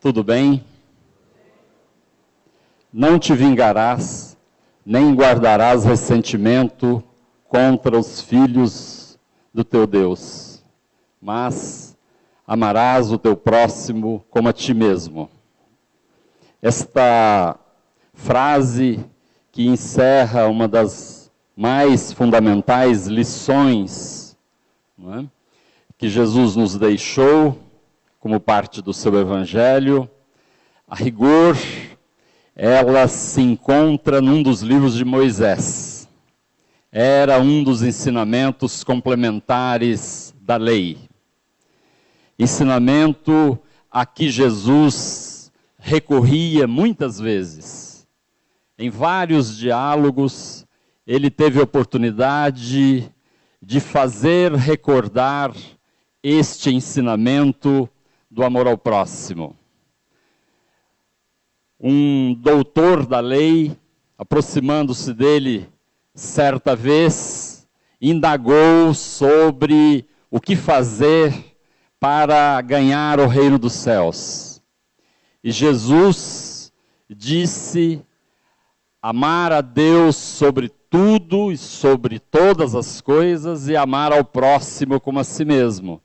Tudo bem? Não te vingarás, nem guardarás ressentimento contra os filhos do teu Deus, mas amarás o teu próximo como a ti mesmo. Esta frase que encerra uma das mais fundamentais lições, não é, que Jesus nos deixou como parte do seu evangelho, a rigor, ela se encontra num dos livros de Moisés. Era um dos ensinamentos complementares da lei. Ensinamento a que Jesus recorria muitas vezes. Em vários diálogos, ele teve oportunidade de fazer recordar este ensinamento do amor ao próximo. Um doutor da lei, aproximando-se dele certa vez, indagou sobre o que fazer para ganhar o reino dos céus. E Jesus disse: amar a Deus sobre tudo e sobre todas as coisas e amar ao próximo como a si mesmo.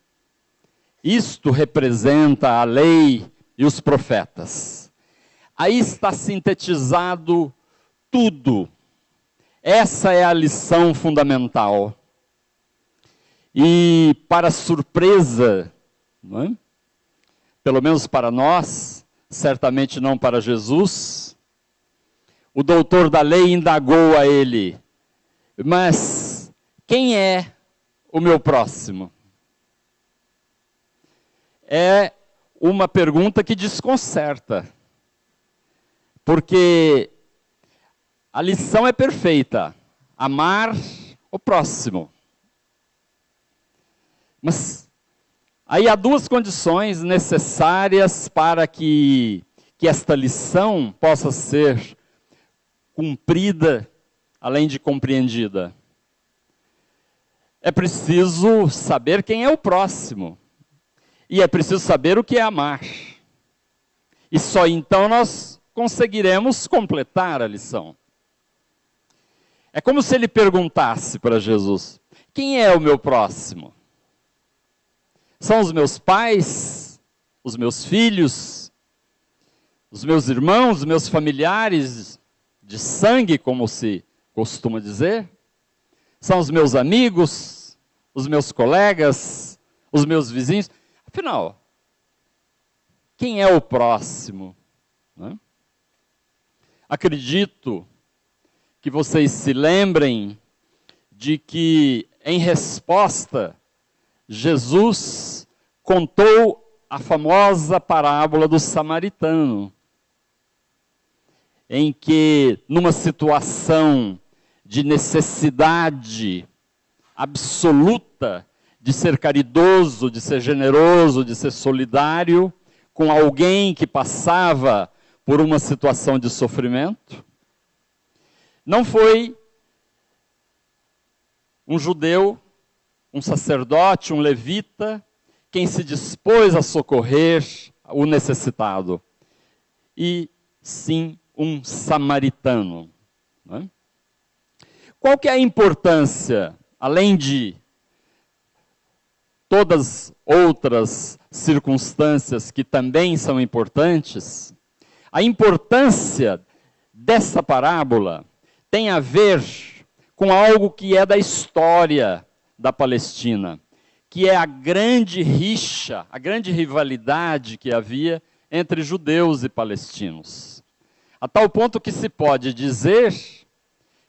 Isto representa a lei e os profetas. Aí está sintetizado tudo. Essa é a lição fundamental. E para surpresa, não é? Pelo menos para nós, certamente não para Jesus, o doutor da lei indagou a ele: mas quem é o meu próximo? É uma pergunta que desconcerta, porque a lição é perfeita: amar o próximo. Mas aí há duas condições necessárias para que esta lição possa ser cumprida, além de compreendida. É preciso saber quem é o próximo. E é preciso saber o que é amar. E só então nós conseguiremos completar a lição. É como se ele perguntasse para Jesus: quem é o meu próximo? São os meus pais, os meus filhos, os meus irmãos, os meus familiares de sangue, como se costuma dizer? São os meus amigos, os meus colegas, os meus vizinhos? Afinal, quem é o próximo? Né? Acredito que vocês se lembrem de que, em resposta, Jesus contou a famosa parábola do samaritano, em que, numa situação de necessidade absoluta, de ser caridoso, de ser generoso, de ser solidário com alguém que passava por uma situação de sofrimento. Não foi um judeu, um sacerdote, um levita, quem se dispôs a socorrer o necessitado, e sim um samaritano. Né? Qual que é a importância, além de todas outras circunstâncias que também são importantes? A importância dessa parábola tem a ver com algo que é da história da Palestina, que é a grande rixa, a grande rivalidade que havia entre judeus e palestinos. A tal ponto que se pode dizer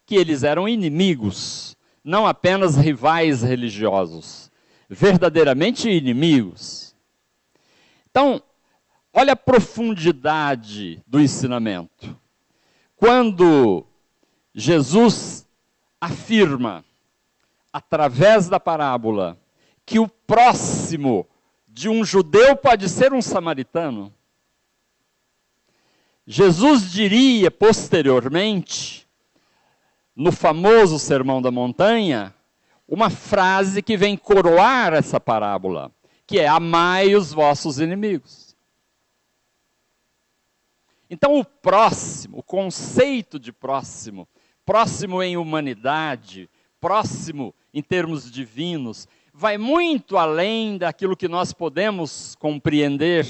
que eles eram inimigos, não apenas rivais religiosos, verdadeiramente inimigos. Então, olha a profundidade do ensinamento. Quando Jesus afirma, através da parábola, que o próximo de um judeu pode ser um samaritano, Jesus diria posteriormente, no famoso Sermão da Montanha, uma frase que vem coroar essa parábola, que é: amai os vossos inimigos. Então o próximo, o conceito de próximo, próximo em humanidade, próximo em termos divinos, vai muito além daquilo que nós podemos compreender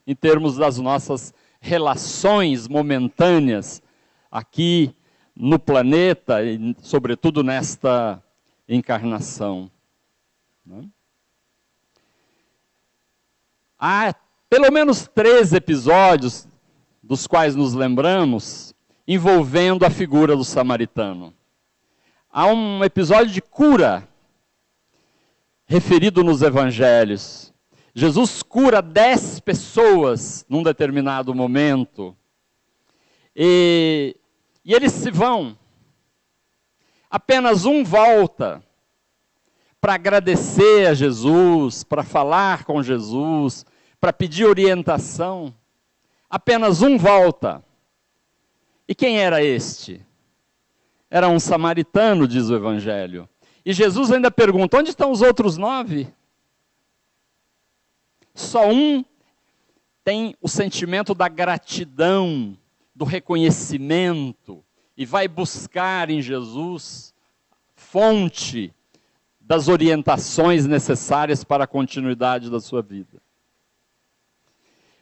em termos das nossas relações momentâneas aqui no planeta e sobretudo nesta encarnação. Há pelo menos 3 episódios dos quais nos lembramos envolvendo a figura do samaritano. Há um episódio de cura referido nos evangelhos. Jesus cura 10 pessoas num determinado momento. E eles se vão. Apenas um volta para agradecer a Jesus, para falar com Jesus, para pedir orientação. Apenas um volta. E quem era este? Era um samaritano, diz o Evangelho. E Jesus ainda pergunta, onde estão os outros 9? Só um tem o sentimento da gratidão, do reconhecimento, e vai buscar em Jesus fonte das orientações necessárias para a continuidade da sua vida.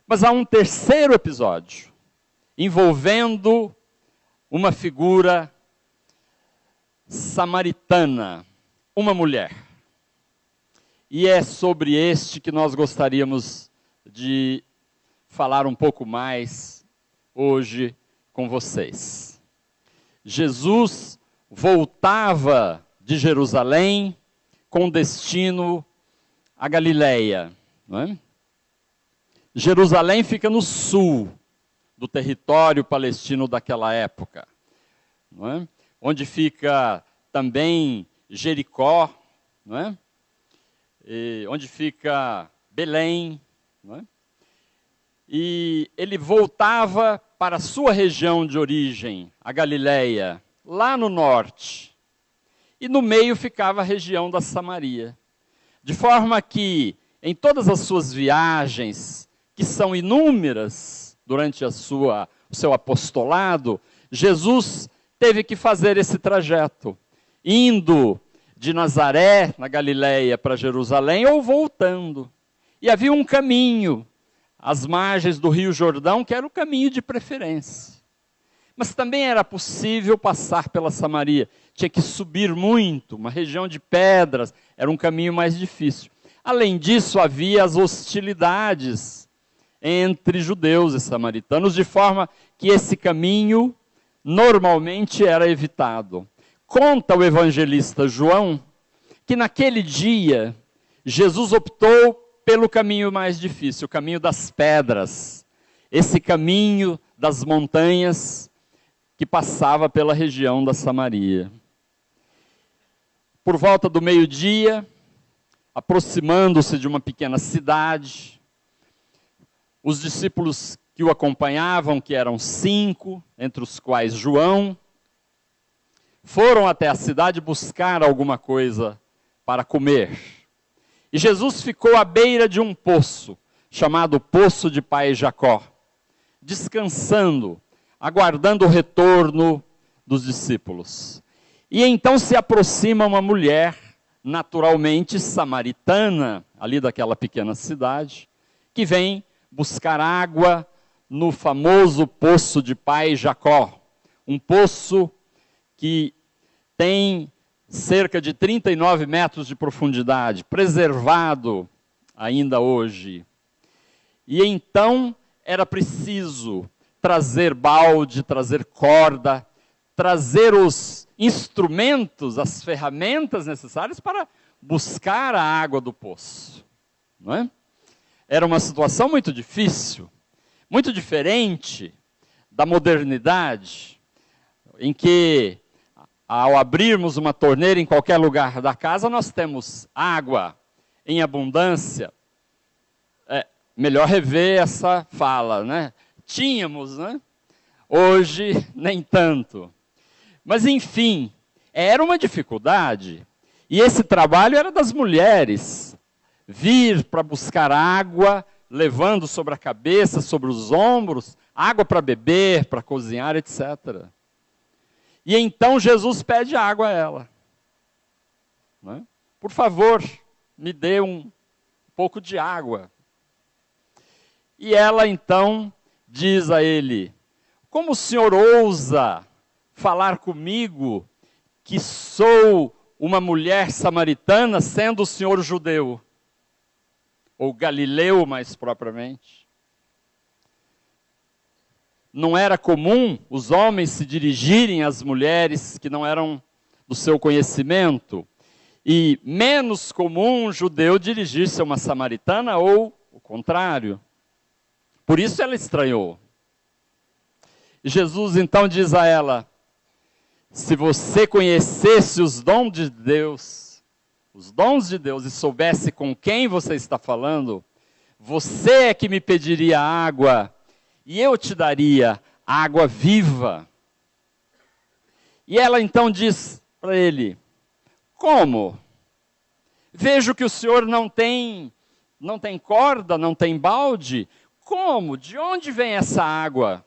Mas há um terceiro episódio, envolvendo uma figura samaritana, uma mulher. E é sobre este que nós gostaríamos de falar um pouco mais hoje com vocês. Jesus voltava de Jerusalém com destino à Galileia, não é? Jerusalém fica no sul do território palestino daquela época, não é? Onde fica também Jericó, não é? E onde fica Belém, não é? E ele voltava para a sua região de origem, a Galileia, lá no norte. E no meio ficava a região da Samaria. De forma que, em todas as suas viagens, que são inúmeras durante o seu apostolado, Jesus teve que fazer esse trajeto, indo de Nazaré, na Galileia, para Jerusalém, ou voltando. E havia um caminho, às margens do Rio Jordão, que era o caminho de preferência. Mas também era possível passar pela Samaria. Tinha que subir muito, uma região de pedras, era um caminho mais difícil. Além disso, havia as hostilidades entre judeus e samaritanos, de forma que esse caminho normalmente era evitado. Conta o evangelista João que naquele dia Jesus optou pelo caminho mais difícil, o caminho das pedras, esse caminho das montanhas que passava pela região da Samaria. Por volta do meio-dia, aproximando-se de uma pequena cidade, os discípulos que o acompanhavam, que eram 5, entre os quais João, foram até a cidade buscar alguma coisa para comer. E Jesus ficou à beira de um poço, chamado Poço de Pai Jacó, descansando, aguardando o retorno dos discípulos. E então se aproxima uma mulher, naturalmente samaritana, ali daquela pequena cidade, que vem buscar água no famoso Poço de Pai Jacó, um poço que tem cerca de 39 metros de profundidade, preservado ainda hoje. E então era preciso trazer balde, trazer corda, trazer os instrumentos, as ferramentas necessárias para buscar a água do poço, não é? Era uma situação muito difícil, muito diferente da modernidade, em que, ao abrirmos uma torneira em qualquer lugar da casa, nós temos água em abundância. Melhor rever essa fala, né? Tínhamos, né? Hoje, nem tanto. Mas, enfim, era uma dificuldade. E esse trabalho era das mulheres. Vir para buscar água levando sobre a cabeça, sobre os ombros, água para beber, para cozinhar, etc. E então Jesus pede água a ela. Né? Por favor, me dê um pouco de água. E ela então diz a ele: como o senhor ousa falar comigo que sou uma mulher samaritana, sendo o senhor judeu? Ou galileu, mais propriamente. Não era comum os homens se dirigirem às mulheres que não eram do seu conhecimento, e menos comum um judeu dirigir-se a uma samaritana, ou o contrário. Por isso ela estranhou. E Jesus então diz a ela: se você conhecesse os dons de Deus, e soubesse com quem você está falando, você é que me pediria água, e eu te daria água viva. E ela então diz para ele: como? Vejo que o senhor não tem corda, não tem balde. Como? De onde vem essa água?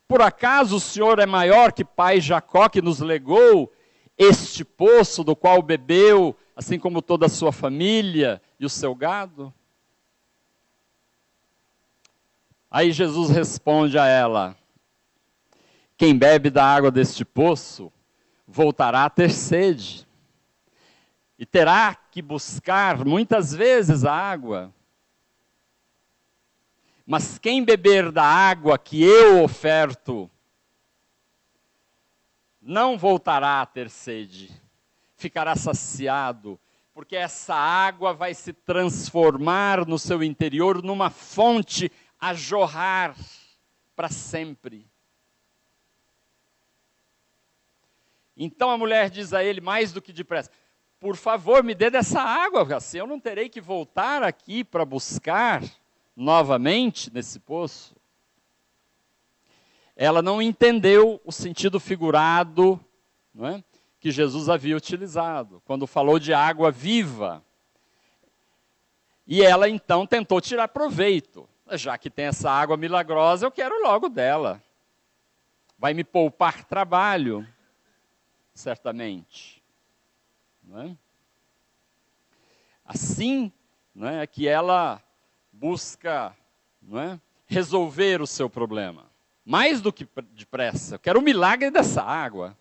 Por acaso o senhor é maior que pai Jacó, que nos legou este poço do qual bebeu, assim como toda a sua família e o seu gado? Aí Jesus responde a ela: quem bebe da água deste poço voltará a ter sede, e terá que buscar muitas vezes a água. Mas quem beber da água que eu oferto, não voltará a ter sede, ficará saciado, porque essa água vai se transformar no seu interior numa fonte a jorrar para sempre. Então a mulher diz a ele, mais do que depressa: por favor, me dê dessa água, assim eu não terei que voltar aqui para buscar novamente nesse poço. Ela não entendeu o sentido figurado, não é, que Jesus havia utilizado, quando falou de água viva. E ela então tentou tirar proveito. Já que tem essa água milagrosa, eu quero logo dela. Vai me poupar trabalho, certamente. Não é? Assim, não é, que ela busca, não é, resolver o seu problema. Mais do que depressa. Eu quero o milagre dessa água.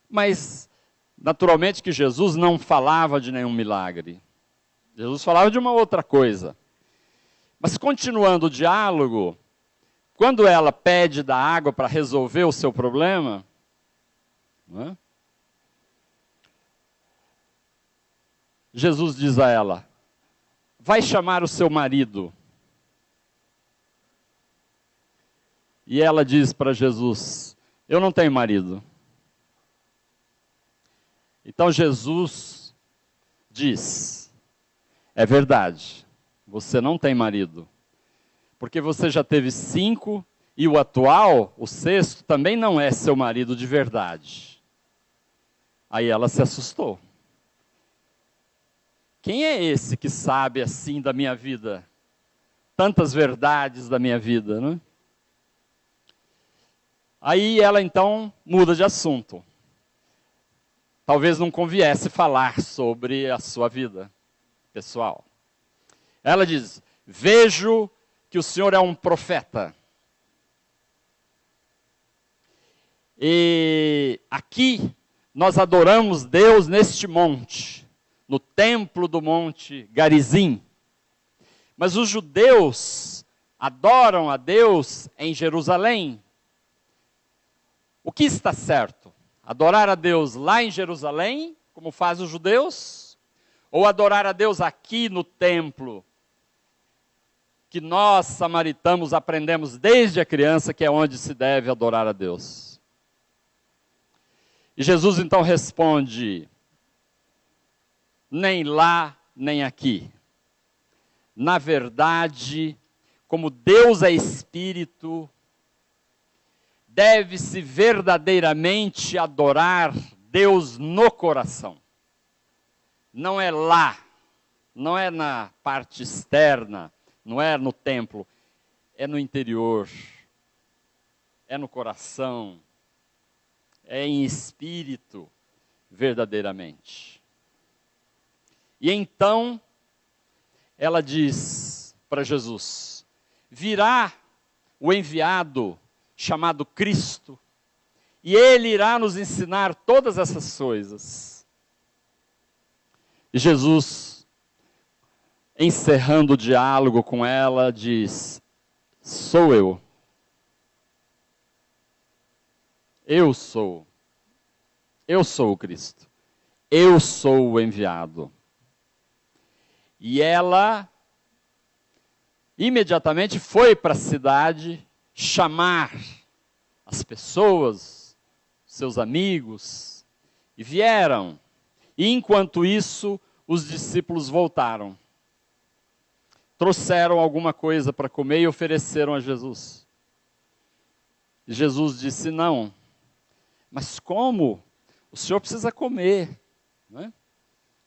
Mas, naturalmente que Jesus não falava de nenhum milagre. Jesus falava de uma outra coisa. Mas continuando o diálogo, quando ela pede da água para resolver o seu problema, não é? Jesus diz a ela: vai chamar o seu marido. E ela diz para Jesus: eu não tenho marido. Então Jesus diz: é verdade, você não tem marido, porque você já teve 5 e o atual, o 6º, também não é seu marido de verdade. Aí ela se assustou. Quem é esse que sabe assim da minha vida? Tantas verdades da minha vida, né? Aí ela então muda de assunto. Talvez não conviesse falar sobre a sua vida pessoal. Ela diz: vejo que o senhor é um profeta. E aqui nós adoramos Deus neste monte, no templo do monte Garizim. Mas os judeus adoram a Deus em Jerusalém. O que está certo? Adorar a Deus lá em Jerusalém, como fazem os judeus? Ou adorar a Deus aqui no templo, que nós, samaritanos, aprendemos desde a criança que é onde se deve adorar a Deus? E Jesus então responde: nem lá, nem aqui. Na verdade, como Deus é Espírito, deve-se verdadeiramente adorar Deus no coração. Não é lá, não é na parte externa, não é no templo, é no interior, é no coração, é em espírito, verdadeiramente. E então, ela diz para Jesus: virá o enviado chamado Cristo, e ele irá nos ensinar todas essas coisas. E Jesus, encerrando o diálogo com ela, diz: sou eu. Eu sou o Cristo. Eu sou o enviado. E ela imediatamente foi para a cidade chamar as pessoas, seus amigos, e vieram. E enquanto isso, os discípulos voltaram. Trouxeram alguma coisa para comer e ofereceram a Jesus. E Jesus disse: não, mas como? O senhor precisa comer, não é?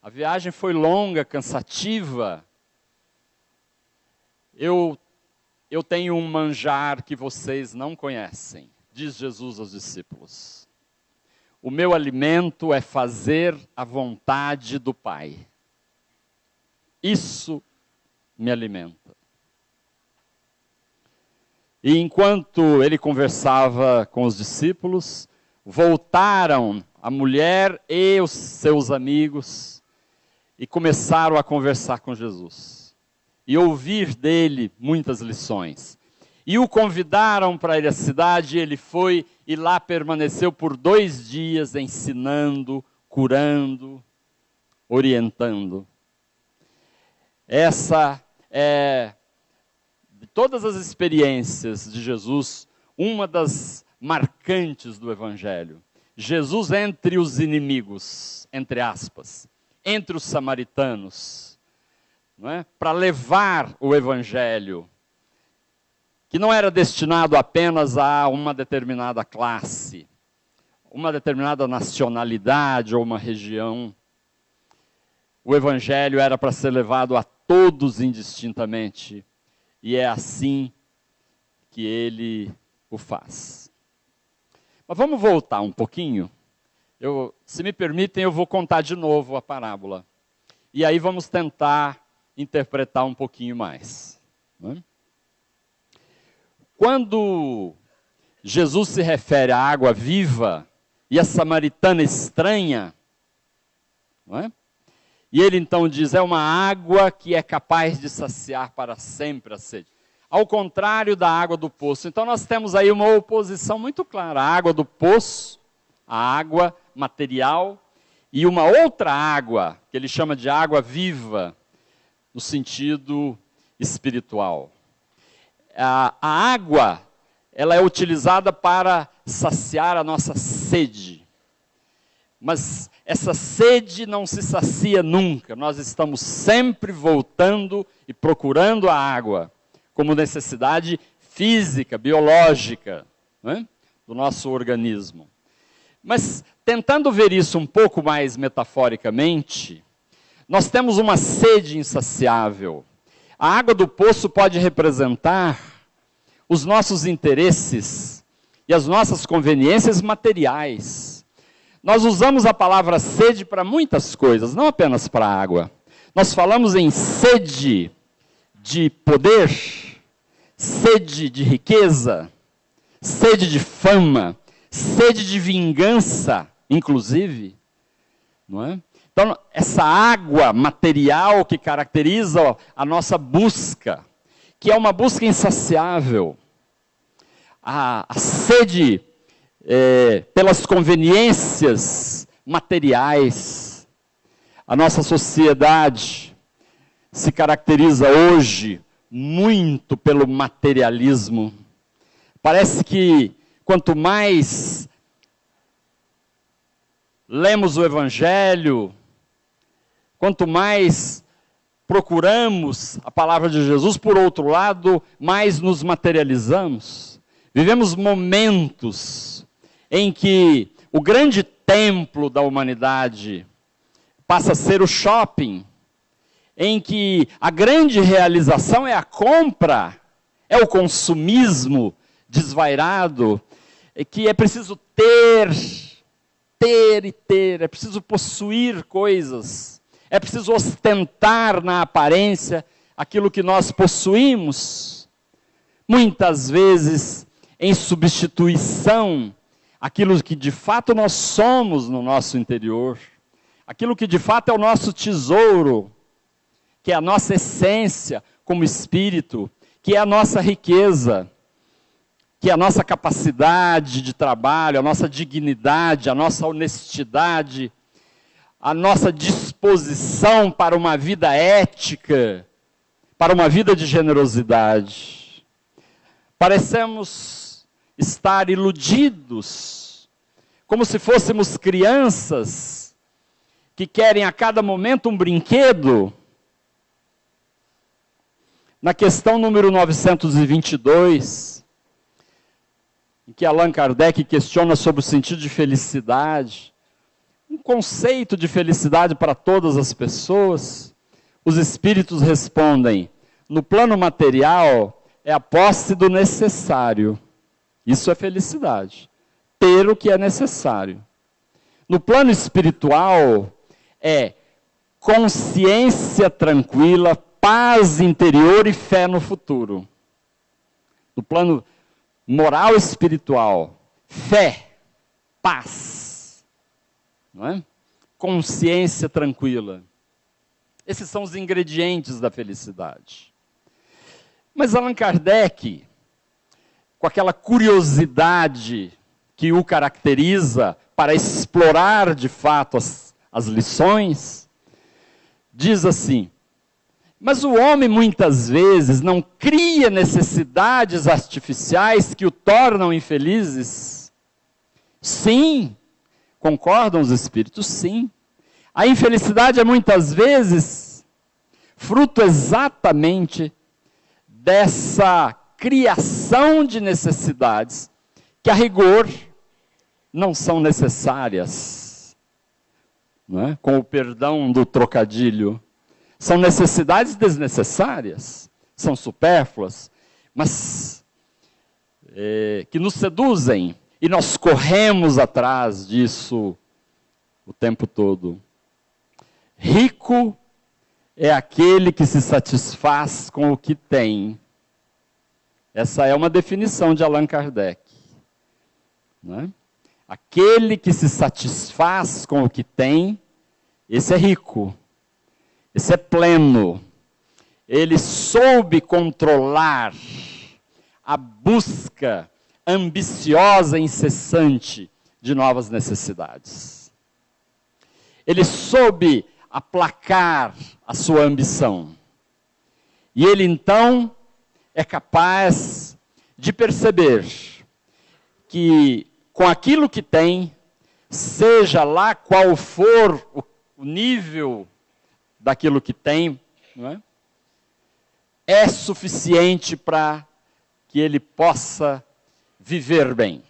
A viagem foi longa, cansativa. Eu tenho um manjar que vocês não conhecem, diz Jesus aos discípulos. O meu alimento é fazer a vontade do Pai. Isso me alimenta. E enquanto ele conversava com os discípulos, voltaram a mulher e os seus amigos e começaram a conversar com Jesus. E ouvir dele muitas lições. E o convidaram para ir à cidade, e ele foi e lá permaneceu por 2 dias ensinando, curando, orientando. Essa é, de todas as experiências de Jesus, uma das marcantes do Evangelho. Jesus entre os inimigos, entre aspas, entre os samaritanos, não é? Para levar o Evangelho, que não era destinado apenas a uma determinada classe, uma determinada nacionalidade ou uma região. O Evangelho era para ser levado a todos indistintamente, e é assim que ele o faz. Mas vamos voltar um pouquinho. Se me permitem, eu vou contar de novo a parábola. E aí vamos tentar interpretar um pouquinho mais. Não é? Quando Jesus se refere à água viva e a samaritana estranha, não é? E ele então diz: é uma água que é capaz de saciar para sempre a sede. Ao contrário da água do poço. Então nós temos aí uma oposição muito clara. A água do poço, a água material, e uma outra água, que ele chama de água viva, no sentido espiritual. A água, ela é utilizada para saciar a nossa sede. Mas essa sede não se sacia nunca. Nós estamos sempre voltando e procurando a água como necessidade física, biológica, né, do nosso organismo. Mas, tentando ver isso um pouco mais metaforicamente, nós temos uma sede insaciável. A água do poço pode representar os nossos interesses e as nossas conveniências materiais. Nós usamos a palavra sede para muitas coisas, não apenas para a água. Nós falamos em sede de poder, sede de riqueza, sede de fama, sede de vingança, inclusive, não é? Então, essa água material que caracteriza a nossa busca, que é uma busca insaciável, a sede pelas conveniências materiais. A nossa sociedade se caracteriza hoje muito pelo materialismo. Parece que quanto mais lemos o Evangelho, quanto mais procuramos a palavra de Jesus, por outro lado, mais nos materializamos. Vivemos momentos em que o grande templo da humanidade passa a ser o shopping, em que a grande realização é a compra, é o consumismo desvairado, que é preciso ter e ter, é preciso possuir coisas, é preciso ostentar na aparência aquilo que nós possuímos, muitas vezes em substituição àquilo que de fato nós somos no nosso interior, aquilo que de fato é o nosso tesouro, que é a nossa essência como espírito, que é a nossa riqueza, que é a nossa capacidade de trabalho, a nossa dignidade, a nossa honestidade, a nossa disposição para uma vida ética, para uma vida de generosidade. Parecemos estar iludidos, como se fôssemos crianças que querem a cada momento um brinquedo. Na questão número 922, em que Allan Kardec questiona sobre o sentido de felicidade, um conceito de felicidade para todas as pessoas, os espíritos respondem: no plano material é a posse do necessário. Isso é felicidade. Ter o que é necessário. No plano espiritual é consciência tranquila, paz interior e fé no futuro. No plano moral e espiritual, fé, paz, não é? Consciência tranquila. Esses são os ingredientes da felicidade. Mas Allan Kardec, com aquela curiosidade que o caracteriza para explorar de fato as lições, diz assim: mas o homem muitas vezes não cria necessidades artificiais que o tornam infelizes? Sim, concordam os espíritos, sim. A infelicidade é muitas vezes fruto exatamente dessa criação de necessidades que a rigor não são necessárias, não é? Com o perdão do trocadilho. São necessidades desnecessárias, são supérfluas, mas que nos seduzem, e nós corremos atrás disso o tempo todo. Rico é aquele que se satisfaz com o que tem. Essa é uma definição de Allan Kardec. Não é? Aquele que se satisfaz com o que tem, esse é rico. Esse é pleno. Ele soube controlar a busca ambiciosa e incessante de novas necessidades. Ele soube aplacar a sua ambição. E ele então é capaz de perceber que com aquilo que tem, seja lá qual for o nível daquilo que tem, não é suficiente para que ele possa viver bem.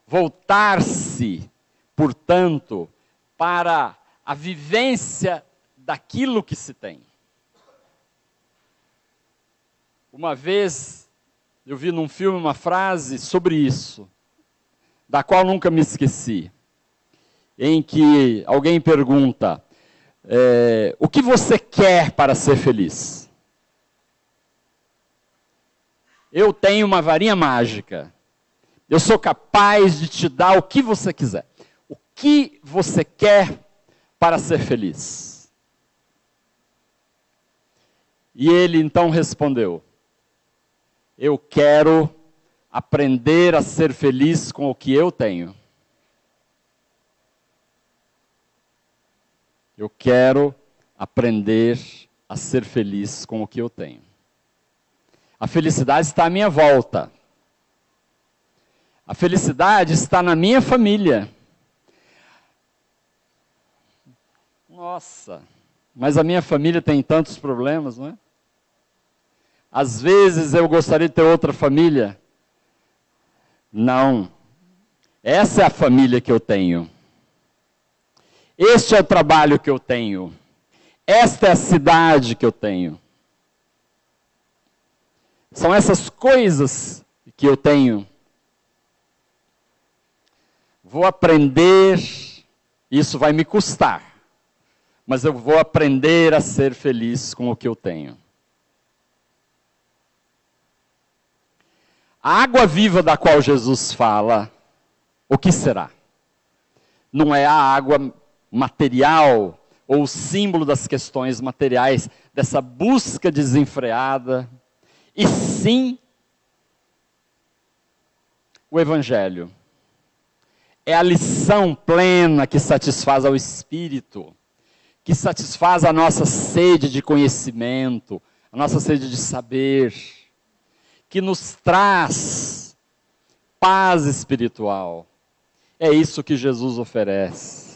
Voltar-se, portanto, para a vivência daquilo que se tem. Uma vez eu vi num filme uma frase sobre isso, da qual nunca me esqueci, em que alguém pergunta: o que você quer para ser feliz? Eu tenho uma varinha mágica. Eu sou capaz de te dar o que você quiser. O que você quer para ser feliz? E ele então respondeu: eu quero aprender a ser feliz com o que eu tenho. Eu quero aprender a ser feliz com o que eu tenho. A felicidade está à minha volta. A felicidade está na minha família. Nossa, mas a minha família tem tantos problemas, não é? Às vezes eu gostaria de ter outra família. Não. Essa é a família que eu tenho. Este é o trabalho que eu tenho. Esta é a cidade que eu tenho. São essas coisas que eu tenho. Vou aprender, isso vai me custar, mas eu vou aprender a ser feliz com o que eu tenho. A água viva da qual Jesus fala, o que será? Não é a água material ou o símbolo das questões materiais, dessa busca desenfreada, e sim o Evangelho. É a lição plena que satisfaz ao espírito, que satisfaz a nossa sede de conhecimento, a nossa sede de saber, que nos traz paz espiritual. É isso que Jesus oferece.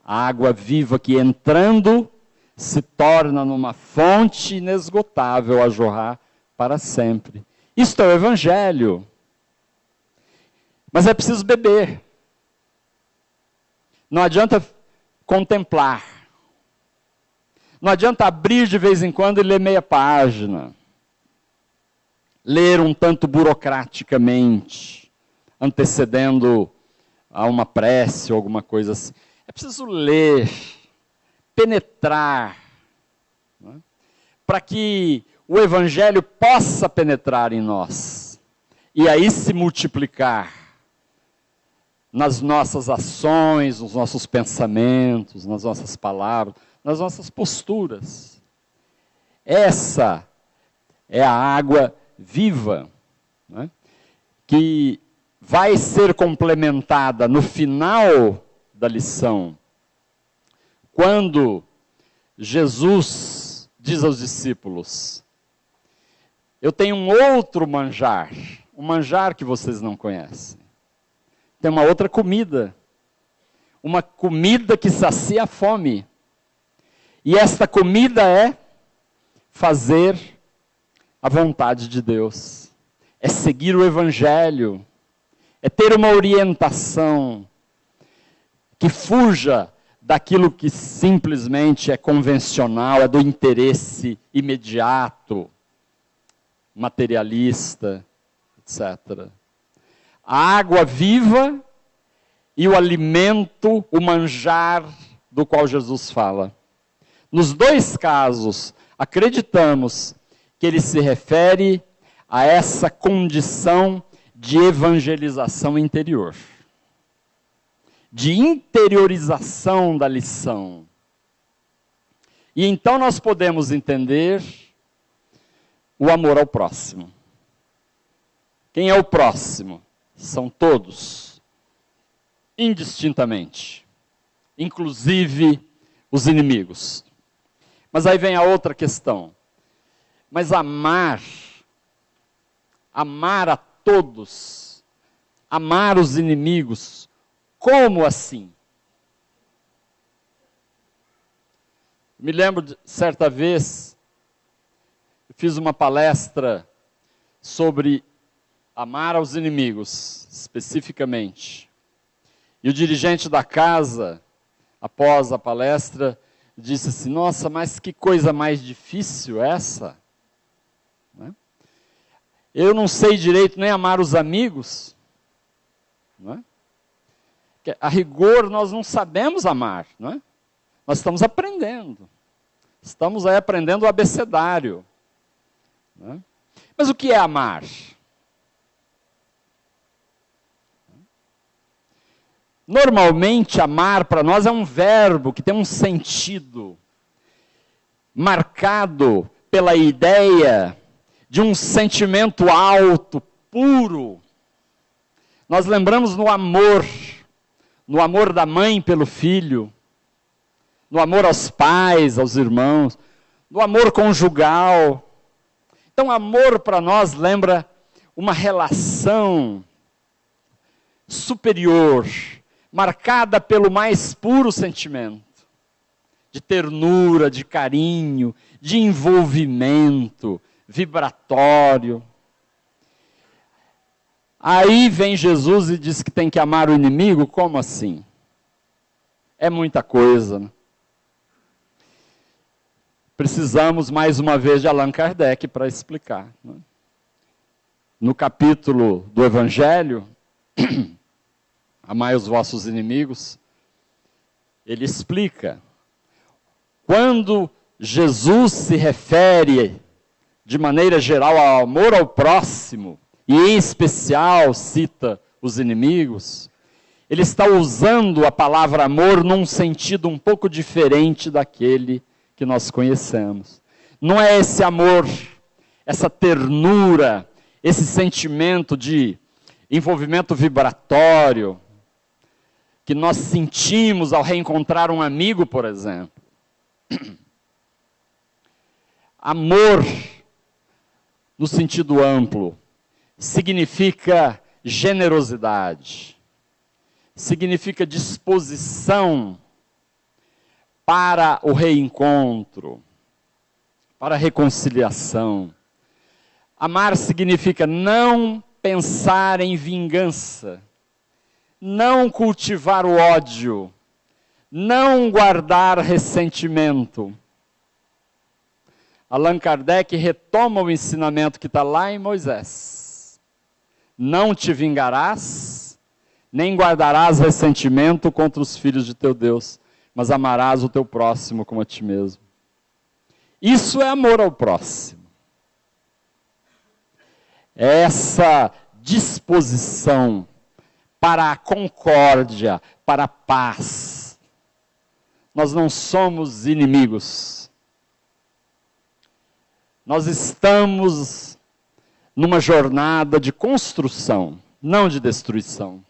A água viva que entrando se torna numa fonte inesgotável a jorrar para sempre. Isto é o Evangelho. Mas é preciso beber. Não adianta contemplar. Não adianta abrir de vez em quando e ler meia página. Ler um tanto burocraticamente, antecedendo a uma prece ou alguma coisa assim. É preciso ler, penetrar, né? Para que o Evangelho possa penetrar em nós. E aí se multiplicar nas nossas ações, nos nossos pensamentos, nas nossas palavras, nas nossas posturas. Essa é a água viva, né, que vai ser complementada no final da lição, quando Jesus diz aos discípulos: eu tenho um outro manjar, um manjar que vocês não conhecem. Tem uma outra comida, uma comida que sacia a fome. E esta comida é fazer a vontade de Deus, é seguir o Evangelho, é ter uma orientação que fuja daquilo que simplesmente é convencional, é do interesse imediato, materialista, etc. A água viva e o alimento, o manjar do qual Jesus fala. Nos dois casos, acreditamos que ele se refere a essa condição de evangelização interior, de interiorização da lição. E então nós podemos entender o amor ao próximo. Quem é o próximo? São todos, indistintamente, inclusive os inimigos. Mas aí vem a outra questão. Mas amar a todos, amar os inimigos, como assim? Me lembro de certa vez, eu fiz uma palestra sobre amar aos inimigos, especificamente. E o dirigente da casa, após a palestra, disse assim: nossa, mas que coisa mais difícil essa? Né? Eu não sei direito nem amar os amigos. Né? A rigor nós não sabemos amar. Né? Nós estamos aprendendo. Estamos aí aprendendo o abecedário. Né? Mas o que é amar? Normalmente, amar para nós é um verbo que tem um sentido marcado pela ideia de um sentimento alto, puro. Nós lembramos no amor da mãe pelo filho, no amor aos pais, aos irmãos, no amor conjugal. Então, amor para nós lembra uma relação superior, marcada pelo mais puro sentimento, de ternura, de carinho, de envolvimento, vibratório. Aí vem Jesus e diz que tem que amar o inimigo, como assim? É muita coisa. Né? precisamos, mais uma vez, de Allan Kardec para explicar. Né? No capítulo do Evangelho, Amai os vossos inimigos, ele explica, quando Jesus se refere, de maneira geral, ao amor ao próximo, e em especial cita os inimigos, ele está usando a palavra amor num sentido um pouco diferente daquele que nós conhecemos. Não é esse amor, essa ternura, esse sentimento de envolvimento vibratório que nós sentimos ao reencontrar um amigo, por exemplo. Amor, no sentido amplo, significa generosidade, significa disposição para o reencontro, para a reconciliação. Amar significa não pensar em vingança, não cultivar o ódio, não guardar ressentimento. Allan Kardec retoma o ensinamento que está lá em Moisés. Não te vingarás, nem guardarás ressentimento contra os filhos de teu Deus, mas amarás o teu próximo como a ti mesmo. Isso é amor ao próximo. É essa disposição para a concórdia, para a paz. Nós não somos inimigos. Nós estamos numa jornada de construção, não de destruição.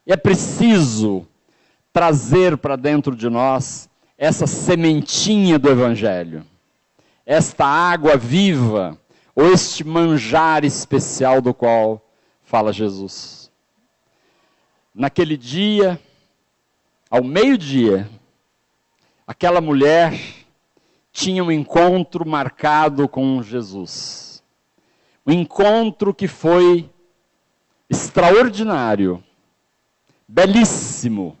E é preciso trazer para dentro de nós essa sementinha do Evangelho, esta água viva, ou este manjar especial do qual fala Jesus. Naquele dia, ao meio-dia, aquela mulher tinha um encontro marcado com Jesus. Um encontro que foi extraordinário, belíssimo,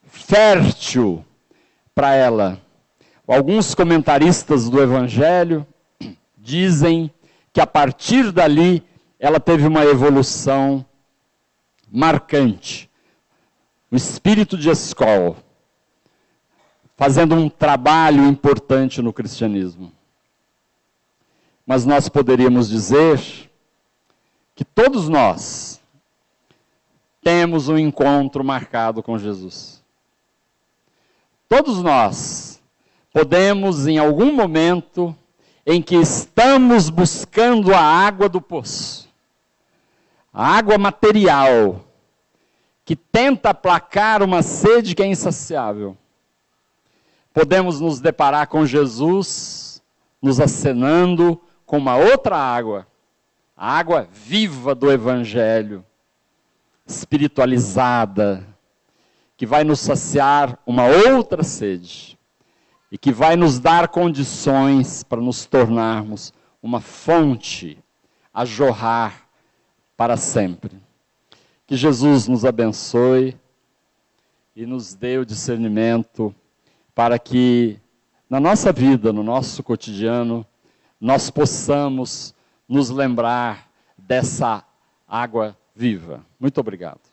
fértil para ela. Alguns comentaristas do Evangelho dizem que a partir dali ela teve uma evolução marcante. O espírito de escola, fazendo um trabalho importante no cristianismo. Mas nós poderíamos dizer que todos nós temos um encontro marcado com Jesus. Todos nós podemos, em algum momento, em que estamos buscando a água do poço, a água material, que tenta aplacar uma sede que é insaciável, podemos nos deparar com Jesus, nos acenando com uma outra água, a água viva do Evangelho, espiritualizada, que vai nos saciar uma outra sede, e que vai nos dar condições para nos tornarmos uma fonte a jorrar para sempre. Que Jesus nos abençoe e nos dê o discernimento para que na nossa vida, no nosso cotidiano, nós possamos nos lembrar dessa água viva. Muito obrigado.